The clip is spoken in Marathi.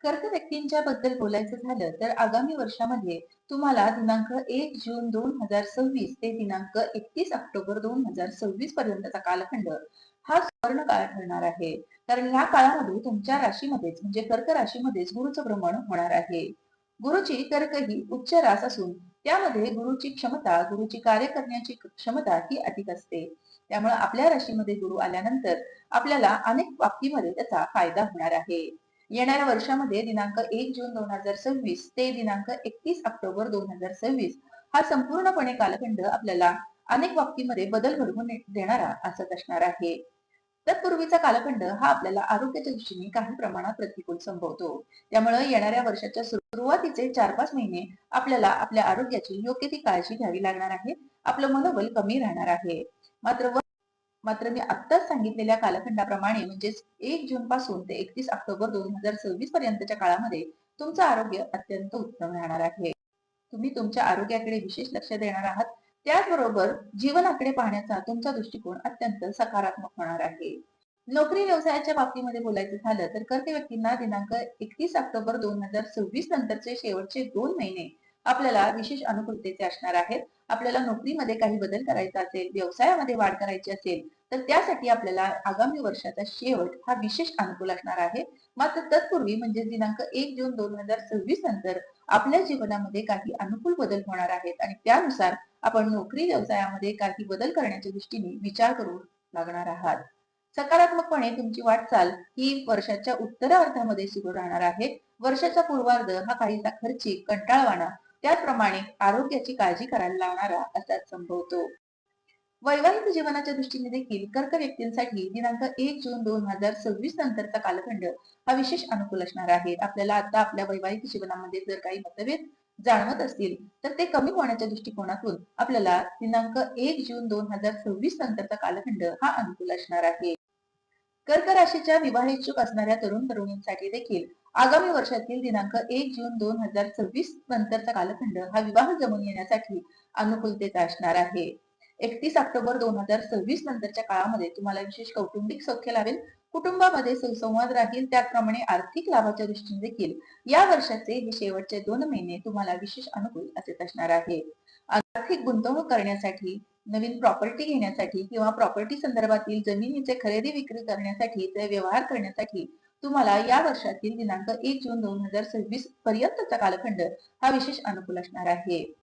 कर्क व्यक्तींच्या बद्दल बोलायचं झालं तर आगामी वर्षामध्ये तुम्हाला दिनांक 1 जून 2026 ते दिनांक 31 ऑक्टोबर 2026 पर्यंतचा कालखंड हा सुवर्ण काळ ठरणार आहे. कारण या काळामध्ये तुमच्या राशीमध्येच म्हणजे कर्क राशीमध्येच गुरुचं भ्रमण होणार आहे. गुरुची कर्क ही उच्च रास असून त्यामध्ये गुरुची क्षमता, गुरुची कार्य करण्याची क्षमता ही अधिक असते. त्यामुळे आपल्या राशीमध्ये गुरु आल्यानंतर आपल्याला अनेक बाबतीमध्ये त्याचा फायदा होणार आहे. येणाऱ्या वर्षामध्ये दिनांक 1 जून 2026 ते दिनांक 31 ऑक्टोबर 2026 हा संपूर्णपणे कालखंड आपल्याला अनेक बाबतीमध्ये बदल घडवून देणारा असत असणार आहे. तत्पूर्वीचा कालखंड हा आपल्याला आरोग्याच्या दृष्टीने काही प्रमाणात प्रतिकूल संभवतो. त्यामुळे येणाऱ्या वर्षाच्या सुरुवातीचे 4-5 महिने आपल्याला आपल्या आरोग्याची योग्य ती काळजी घ्यावी लागणार आहे. आपलं मनोबल कमी राहणार आहे. मात्र मी आत्ताच सांगितलेल्या कालखंडाप्रमाणे म्हणजेच 1 जून पासून ते 31 ऑक्टोबर 2026 पर्यंतच्या काळामध्ये तुमचं आरोग्य अत्यंत उत्तम राहणार आहे. तुम्ही तुमच्या आरोग्याकडे विशेष लक्ष देणार आहात. त्याचबरोबर जीवनाकडे पाहण्याचा तुमचा दृष्टिकोन अत्यंत सकारात्मक होणार आहे. नोकरी व्यवसायाच्या बाबतीमध्ये बोलायचं झालं तर कर्क व्यक्तींना दिनांक 31 ऑक्टोबर 2026 नंतरचे शेवटचे 2 महिने आपल्याला विशेष अनुकूलतेचे असणार आहेत. आपल्याला नोकरीमध्ये काही बदल करायचा असेल, व्यवसायामध्ये वाढ करायची असेल, तर त्यासाठी आपल्याला आगामी वर्षाचा शेवट हा विशेष अनुकूल असणार आहे. मात्र तत्पूर्वी म्हणजे दिनांक 1 जून 2026 नंतर आपल्या जीवनामध्ये काही अनुकूल बदल होणार आहेत आणि त्यानुसार आपण नोकरी व्यवसायामध्ये काही बदल करण्याच्या दृष्टीने विचार करू लागणार आहात. सकारात्मकपणे तुमची वाटचाल ही वर्षाच्या उत्तरार्धामध्ये सुरू राहणार आहे. वर्षाचा पूर्वार्ध हा काहीसा खर्चिक, कंटाळवाणा, त्याचप्रमाणे आरोग्याची काळजी करायला लावणारा असाच संभवतो. वैवाहिक जीवनाच्या दृष्टीने देखील कर्क व्यक्तींसाठी दिनांक 1 जून 2026 नंतरचा कालखंड हा विशेष अनुकूल असणार आहे. आपल्याला आता आपल्या वैवाहिक जीवनामध्ये जर काही मतभेद जाणवत असतील तर ते कमी होण्याच्या दृष्टिकोनातून आपल्याला दिनांक 1 जून 2026 नंतरचा कालखंड हा अनुकूल असणार आहे. कर्क राशीच्या विवाह इच्छुक असणाऱ्या तरुण तरुणींसाठी देखील आगामी वर्षातील दिनांक 1 जून 2026 नंतरचा कालखंड हा विवाह जमून येण्यासाठी अनुकूलतेचा असणार आहे. 31 ऑक्टोबर 2026 नंतरच्या काळामध्ये तुम्हाला विशेष कौटुंबिक सौख्य लाभेल. कुटुंबामध्ये सुसंवाद राहील. त्याचप्रमाणे आर्थिक लाभाच्या दृष्टीने देखील या वर्षाचे हे शेवटचे 2 महिने तुम्हाला विशेष अनुकूल असे असणार आहे. आर्थिक गुंतवणूक करण्यासाठी, नवीन प्रॉपर्टी घेण्यासाठी किंवा प्रॉपर्टी संदर्भातील जमिनीचे खरेदी विक्री करण्यासाठी ते व्यवहार करण्यासाठी तुम्हाला या वर्षातील दिनांक 1 जून 2026 पर्यंतचा कालखंड हा विशेष अनुकूल असणार आहे.